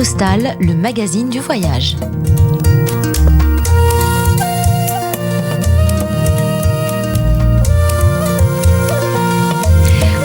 Postale, le magazine du voyage.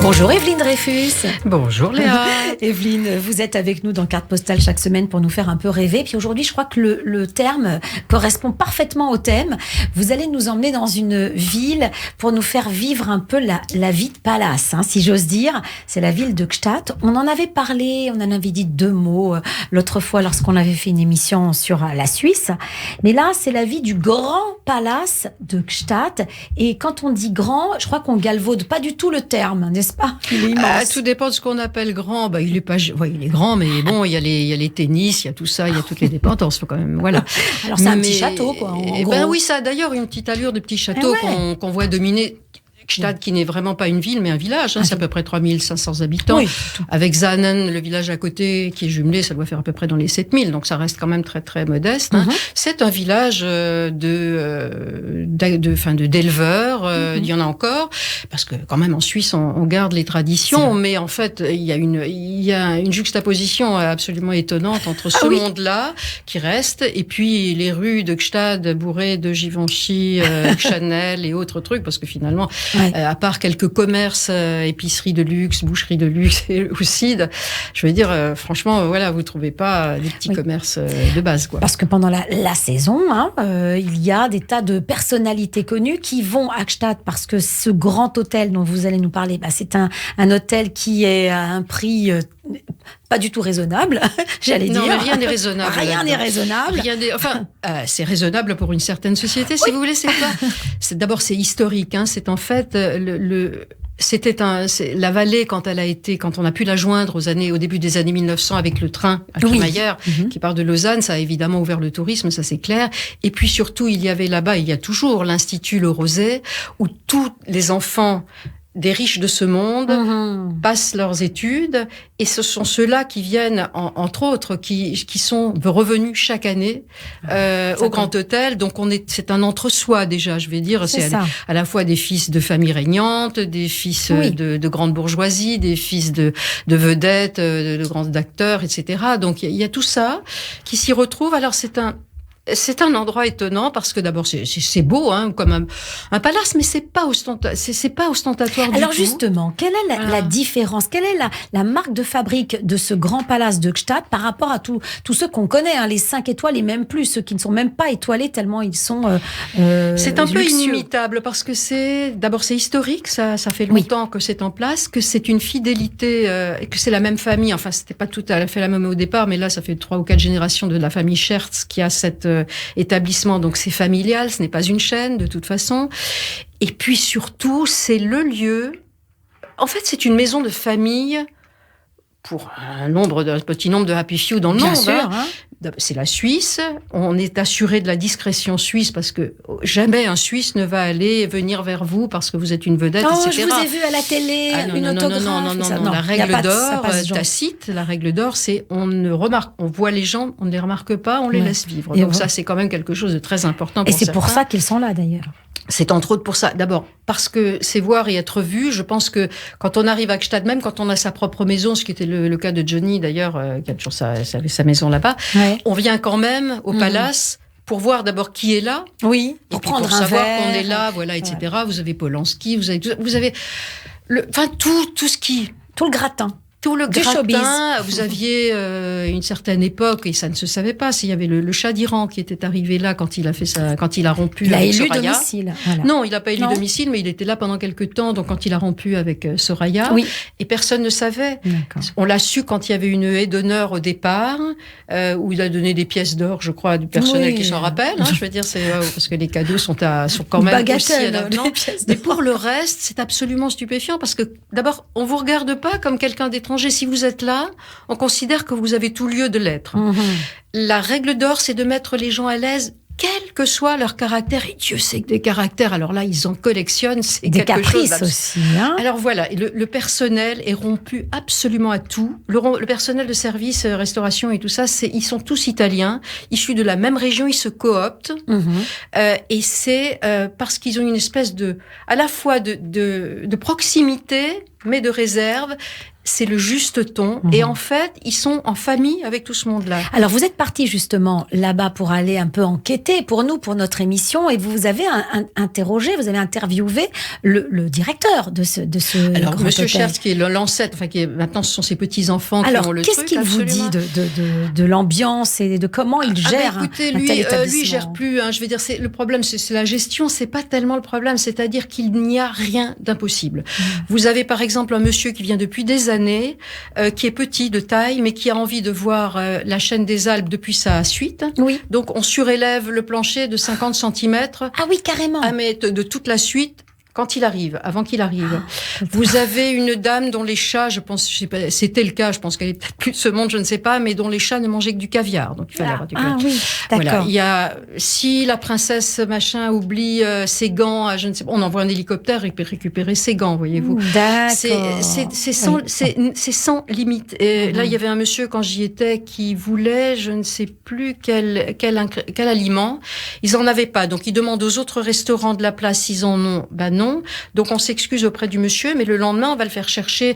Bonjour Evelyne Dreyfus. Bonjour Léa. Evelyne, vous êtes avec nous dans Carte Postale chaque semaine pour nous faire un peu rêver. Puis aujourd'hui, je crois que le terme correspond parfaitement au thème. Vous allez nous emmener dans une ville pour nous faire vivre un peu la vie de palace, si j'ose dire. C'est la ville de Gstaad. On en avait parlé, on en avait dit 2 mots l'autre fois lorsqu'on avait fait une émission sur la Suisse. Mais là, c'est la vie du grand palace de Gstaad. Et quand on dit grand, je crois qu'on galvaude pas du tout le terme, n'est-ce pas? Il est immense. Tout dépend de ce qu'on appelle grand. Il est pas, il est grand, mais bon, il y a les tennis, il y a tout ça, il y a toutes les dépendances, faut quand même, voilà. Alors c'est un petit château, quoi. En gros. Oui, ça a d'ailleurs une petite allure de petit château qu'on voit dominer. Gstaad, qui n'est vraiment pas une ville, mais un village. C'est à peu près 3500 habitants. Oui. Avec Zanen, le village à côté, qui est jumelé, ça doit faire à peu près dans les 7000. Donc, ça reste quand même très, très modeste. C'est un village d'éleveurs. Il y en a encore. Parce que, quand même, en Suisse, on garde les traditions. Mais en fait, il y a une juxtaposition absolument étonnante entre ce monde-là, qui reste, et puis les rues de Gstaad, bourrées de Givenchy, Chanel et autres trucs, parce que finalement, à part quelques commerces, épiceries de luxe, boucheries de luxe et aussi, je veux dire, franchement, voilà, vous trouvez pas des petits commerces de base, quoi. Parce que pendant la saison, il y a des tas de personnalités connues qui vont à Gstaad parce que ce grand hôtel dont vous allez nous parler, c'est un hôtel qui est à un prix pas du tout raisonnable, j'allais dire. Non, mais rien n'est raisonnable. Rien n'est raisonnable. C'est raisonnable pour une certaine société, si vous voulez. D'abord, c'est historique. C'est en fait la vallée quand on a pu la joindre au début des années 1900 avec le train à Crémaillère qui part de Lausanne, ça a évidemment ouvert le tourisme, ça c'est clair. Et puis surtout, il y avait là-bas, il y a toujours l'Institut Le Roset où tous les enfants des riches de ce monde passent leurs études, et ce sont ceux-là qui viennent, entre autres, qui sont revenus chaque année au Grand Hôtel. Donc c'est un entre-soi déjà, je vais dire. C'est à la fois des fils de familles régnantes, des fils de grande bourgeoisie, des fils de vedettes, de grands acteurs, etc. Donc il y a tout ça qui s'y retrouve. Alors c'est un endroit étonnant parce que d'abord c'est beau, comme un palace, mais c'est pas ostentatoire du tout. Alors justement, quelle est la différence? Quelle est la marque de fabrique de ce grand palace de Gstaad par rapport à tous ceux qu'on connaît, les 5 étoiles et même plus, ceux qui ne sont même pas étoilés tellement ils sont c'est un peu luxueux. inimitable parce que c'est historique, ça fait longtemps que c'est en place, que c'est une fidélité, que c'est la même famille. Enfin, c'était pas tout à fait la même au départ, mais là ça fait 3 ou 4 générations de la famille Schertz qui a cet établissement, donc c'est familial, ce n'est pas une chaîne de toute façon. Et puis surtout, c'est le lieu. En fait, c'est une maison de famille pour un petit nombre de happy few dans le monde. Bien sûr, C'est la Suisse. On est assuré de la discrétion suisse parce que jamais un Suisse ne va venir vers vous parce que vous êtes une vedette, etc. Je vous ai vu à la télé, autographe. Non, la règle d'or tacite, la règle d'or, c'est on voit les gens, on ne les remarque pas, on les laisse vivre. Donc ça, c'est quand même quelque chose de très important pour certains. Et c'est pour ça qu'ils sont là, d'ailleurs. C'est entre autres pour ça. D'abord, parce que c'est voir et être vu. Je pense que quand on arrive à Gstaad, même quand on a sa propre maison, ce qui était le cas de Johnny d'ailleurs, qui a toujours sa maison là-bas, on vient quand même au palace pour voir d'abord qui est là. Oui. Pour savoir qu'on est là, voilà, etc. Vous avez Polanski, vous avez tout ce qui... Tout le gratin. Tout le gratin, vous aviez une certaine époque, et ça ne se savait pas, s'il y avait le Shah d'Iran qui était arrivé là quand il a rompu avec Soraya. Il a élu domicile. Voilà. Non, il n'a pas élu domicile, mais il était là pendant quelques temps, donc quand il a rompu avec Soraya, et personne ne savait. D'accord. On l'a su quand il y avait une haie d'honneur au départ, où il a donné des pièces d'or, je crois, du personnel qui s'en rappelle. Je veux dire, parce que les cadeaux sont quand même aussi à l'avenant. Mais pour le reste, c'est absolument stupéfiant, parce que d'abord, on vous regarde pas comme quelqu'un d'étranger. Si vous êtes là, on considère que vous avez tout lieu de l'être. La règle d'or, c'est de mettre les gens à l'aise, quel que soit leur caractère. Et Dieu sait que des caractères, alors là, ils en collectionnent. C'est des quelque chose caprices aussi. Alors voilà, le personnel est rompu absolument à tout. Le personnel de service, restauration et tout ça, ils sont tous italiens, issus de la même région, ils se cooptent. Et c'est parce qu'ils ont une espèce à la fois de proximité mais de réserve. C'est le juste ton. Et en fait, ils sont en famille avec tout ce monde-là. Alors, vous êtes parti justement là-bas pour aller un peu enquêter pour nous, pour notre émission, et vous avez interrogé, vous avez interviewé le directeur de ce Alors, grand Monsieur hôtel. Schertz, qui est l'ancêtre, enfin, qui est, maintenant, ce sont ses petits-enfants qui ont le truc. Alors, qu'est-ce qu'il vous dit de l'ambiance et de comment il gère écoutez, un tel établissement? lui gère plus. Je vais dire, le problème, c'est la gestion. C'est pas tellement le problème. C'est-à-dire qu'il n'y a rien d'impossible. Vous avez, par exemple, un monsieur qui vient depuis des années, qui est petit de taille, mais qui a envie de voir la chaîne des Alpes depuis sa suite. Oui. Donc, on surélève le plancher de 50 cm. Ah oui, carrément. Mais de toute la suite. Quand il arrive, avant qu'il arrive. Vous avez une dame dont les chats, je pense, je sais pas, c'était le cas, je pense qu'elle est peut-être plus de ce monde, je ne sais pas, mais dont les chats ne mangeaient que du caviar. Donc, il fallait avoir du caviar. Ah oui, d'accord. Voilà. Il y a, si la princesse machin oublie ses gants, je ne sais pas, on envoie un hélicoptère et peut récupérer ses gants, voyez-vous. D'accord. C'est sans limite. Et là, il y avait un monsieur, quand j'y étais, qui voulait, je ne sais plus quel aliment. Ils en avaient pas. Donc, ils demandent aux autres restaurants de la place s'ils en ont. Ben non. Donc on s'excuse auprès du monsieur, mais le lendemain on va le faire chercher.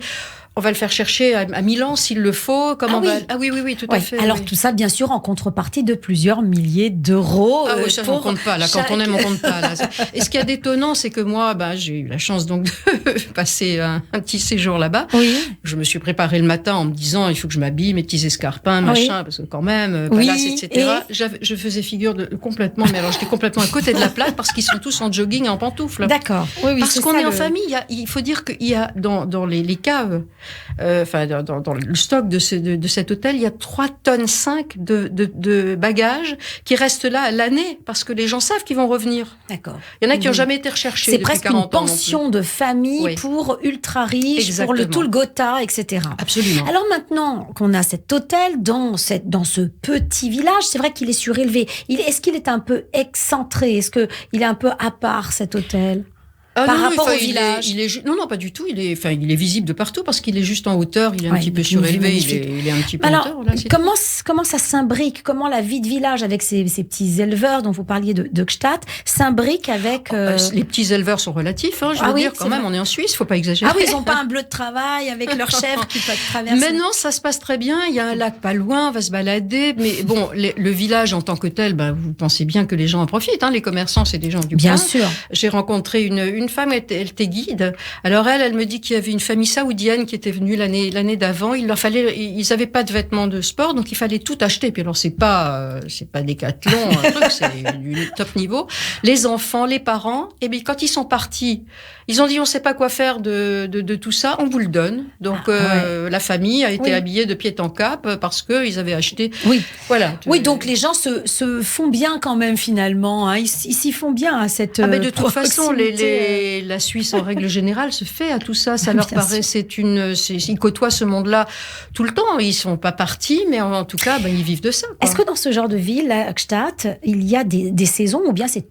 On va le faire chercher à Milan s'il le faut. Oui, tout à fait. Alors tout ça, bien sûr, en contrepartie de plusieurs milliers d'euros. Ah oui, ça on compte pas là. Quand on aime, on compte pas là. Et ce qui est détonnant, c'est que moi, j'ai eu la chance donc de passer un petit séjour là-bas. Oui. Je me suis préparée le matin en me disant il faut que je m'habille, mes petits escarpins, machin, parce que quand même, palace, etc. Je faisais figure de complètement, mais alors j'étais complètement à côté de la plaque parce qu'ils sont tous en jogging et en pantoufles. D'accord. Oui, parce qu'on est en famille. Il faut dire qu'il y a dans les caves. Dans le stock de cet hôtel, il y a 3,5 tonnes de bagages qui restent là à l'année parce que les gens savent qu'ils vont revenir. D'accord. Il y en a qui n'ont jamais été recherchés. C'est presque une pension de famille pour ultra riches, exactement. pour tout le Gotha, etc. Absolument. Alors maintenant qu'on a cet hôtel dans ce petit village, c'est vrai qu'il est surélevé. Est-ce qu'il est un peu excentré? Est-ce qu'il est un peu à part cet hôtel? Par rapport au village. Non, pas du tout. Il est visible de partout parce qu'il est juste en hauteur. Il est un petit peu surélevé. Il est un petit peu en hauteur. Là, comment ça s'imbrique? Comment la vie de village avec ces petits éleveurs dont vous parliez de Gstaad s'imbrique avec... Les petits éleveurs sont relatifs. Je veux dire, quand même, on est en Suisse. Faut pas exagérer. Ah oui, ils n'ont pas un bleu de travail avec leur chèvre qui peut traverser. Mais non, ça se passe très bien. Il y a un lac pas loin. On va se balader. Mais bon, le village en tant que tel, vous pensez bien que les gens en profitent. Les commerçants, c'est des gens du bien coin. Sûr. J'ai rencontré une femme, elle était guide. Alors elle me dit qu'il y avait une famille saoudienne qui était venue l'année d'avant. Ils avaient pas de vêtements de sport, donc il fallait tout acheter. Puis alors c'est pas Décathlon, un truc, c'est du top niveau. Les enfants, les parents, et bien quand ils sont partis, ils ont dit on sait pas quoi faire de tout ça, on vous le donne. Donc la famille a été habillée de pied en cap parce que ils avaient acheté. Oui. Voilà. Oui, donc les gens se font bien quand même finalement. Ils s'y font bien à cette. Mais de toute façon, la Suisse en règle générale se fait à tout ça. Ça leur paraît, ils côtoient ce monde-là tout le temps. Ils sont pas partis, mais en tout cas, ils vivent de ça. Quoi. Est-ce que dans ce genre de ville, à Gstaad, il y a des saisons ou bien c'est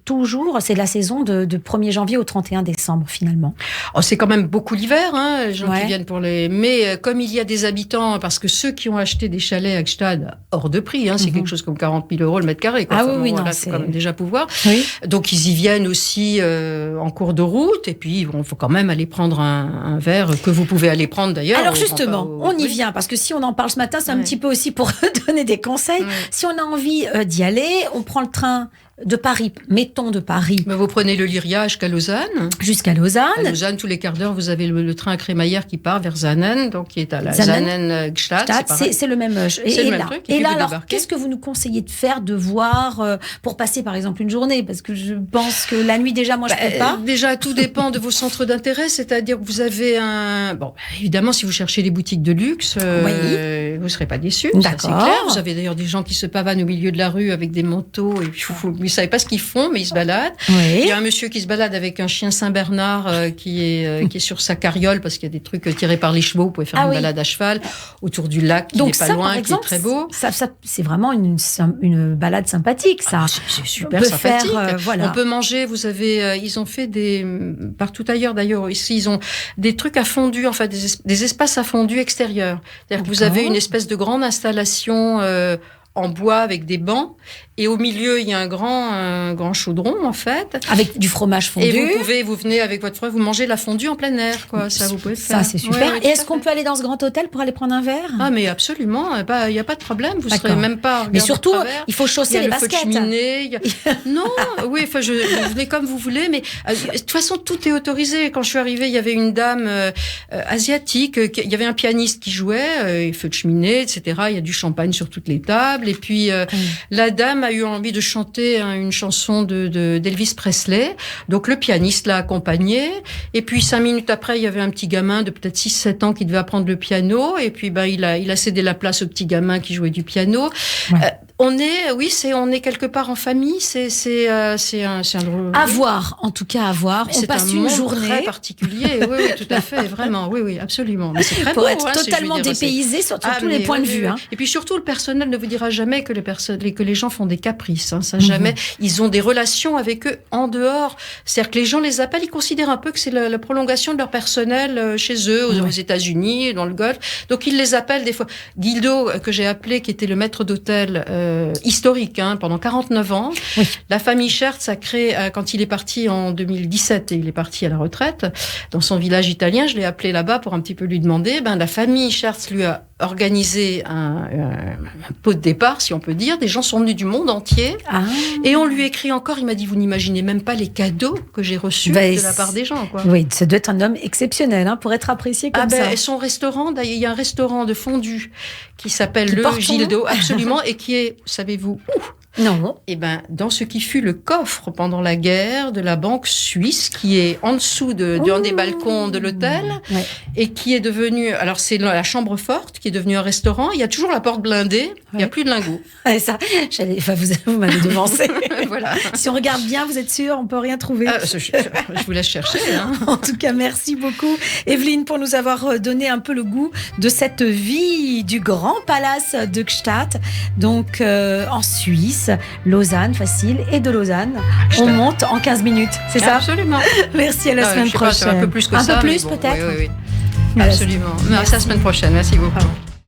la saison de 1er janvier au 31 décembre finalement? C'est quand même beaucoup l'hiver, les gens qui viennent mais comme il y a des habitants, parce que ceux qui ont acheté des chalets à Gstaad hors de prix, c'est quelque chose comme 40 000 euros le mètre carré. Quoi. C'est quand même déjà pouvoir. Oui. Donc ils y viennent aussi en cours de route. Et puis, il faut quand même aller prendre un verre que vous pouvez aller prendre d'ailleurs. Alors justement, on y vient, parce que si on en parle ce matin, c'est un petit peu aussi pour donner des conseils. Si on a envie d'y aller, on prend le train de Paris, mettons de Paris. Mais vous prenez le Lyria jusqu'à Lausanne. Jusqu'à Lausanne. À Lausanne, tous les quarts d'heure, vous avez le train à Crémaillère qui part vers Zanen, donc qui est à la Zanen-Gstaad. C'est le même. C'est le même truc. Et là, alors, qu'est-ce que vous nous conseillez de faire, de voir pour passer, par exemple, une journée? Parce que je pense que la nuit, déjà, moi, je peux pas. Déjà, tout dépend de vos centres d'intérêt, c'est-à-dire que vous avez évidemment, si vous cherchez les boutiques de luxe, vous serez pas déçus. Ça, c'est clair. Vous avez d'ailleurs des gens qui se pavanent au milieu de la rue avec des manteaux et ils savent pas ce qu'ils font, mais ils se baladent. Oui. Il y a un monsieur qui se balade avec un chien Saint-Bernard qui est sur sa carriole parce qu'il y a des trucs tirés par les chevaux. Vous pouvez faire une balade à cheval autour du lac qui n'est pas loin, qui est très beau. Ça, c'est vraiment une balade sympathique, ça. C'est super sympathique. On peut manger. Vous avez, ils ont fait partout ailleurs d'ailleurs. Ici, ils ont des trucs à fondu, enfin des espaces à fondu extérieurs. C'est-à-dire que vous avez une espèce de grande installation en bois avec des bancs Et au milieu, il y a un grand chaudron, en fait. Avec du fromage fondu. Et vous venez avec votre fromage, vous mangez la fondue en plein air, quoi. Ça, vous pouvez le faire. Ça, c'est super. Et est-ce qu'on peut aller dans ce grand hôtel pour aller prendre un verre? Ah, mais absolument. Il n'y a pas de problème. Vous serez même pas. Mais surtout, il faut chausser les baskets. Il y a le feu de cheminée. Non, oui, enfin, vous venez comme vous voulez, mais de toute façon, tout est autorisé. Quand je suis arrivée, il y avait une dame asiatique. Il y avait un pianiste qui jouait, feu de cheminée, etc. Il y a du champagne sur toutes les tables. Et puis, la dame a eu envie de chanter une chanson d'Elvis Presley. Donc, le pianiste l'a accompagné. Et puis, 5 minutes après, il y avait un petit gamin de peut-être 6-7 ans qui devait apprendre le piano. Et puis, il a cédé la place au petit gamin qui jouait du piano. Ouais. On est quelque part en famille. C'est un drôle. À voir, en tout cas, à voir. On passe une journée très particulier. Oui, tout à fait, vraiment. Oui, absolument. Mais c'est très pour beau, être totalement dépaysé sur tous les points de vue. Hein. Et puis surtout, le personnel ne vous dira jamais que les gens font des caprices. Hein, ça jamais. Ils ont des relations avec eux en dehors. C'est-à-dire que les gens les appellent, ils considèrent un peu que c'est la prolongation de leur personnel chez eux, aux États-Unis, dans le Golfe. Donc ils les appellent des fois. Guildo, que j'ai appelé, qui était le maître d'hôtel historique pendant 49 ans. Oui. La famille Schertz a créé, quand il est parti en 2017, et il est parti à la retraite, dans son village italien, je l'ai appelé là-bas pour un petit peu lui demander, la famille Schertz lui a organisé un pot de départ, si on peut dire. Des gens sont venus du monde entier. Et on lui écrit encore, il m'a dit, vous n'imaginez même pas les cadeaux que j'ai reçus de la part des gens. Quoi. Oui, ça doit être un homme exceptionnel pour être apprécié comme ça. Et son restaurant, il y a un restaurant de fondue qui s'appelle le Gildo, absolument, et qui est, savez-vous où? Non. Dans ce qui fut le coffre pendant la guerre de la banque suisse, qui est en dessous d'un des balcons de l'hôtel, et qui est devenu, alors c'est la chambre forte, qui est devenue un restaurant. Il y a toujours la porte blindée, il n'y a plus de lingots. Ça, vous m'avez devancé. Voilà. Si on regarde bien, vous êtes sûre, on peut rien trouver. Je vous laisse chercher. En tout cas, merci beaucoup, Evelyne, pour nous avoir donné un peu le goût de cette vie du grand palace de Gstaad, donc en Suisse. Lausanne, facile, et de Lausanne, on monte en 15 minutes, c'est ça? Absolument. Merci, à la semaine prochaine. Un peu plus que ça. Un peu plus, peut-être? Oui. Absolument. C'est la semaine prochaine, merci beaucoup.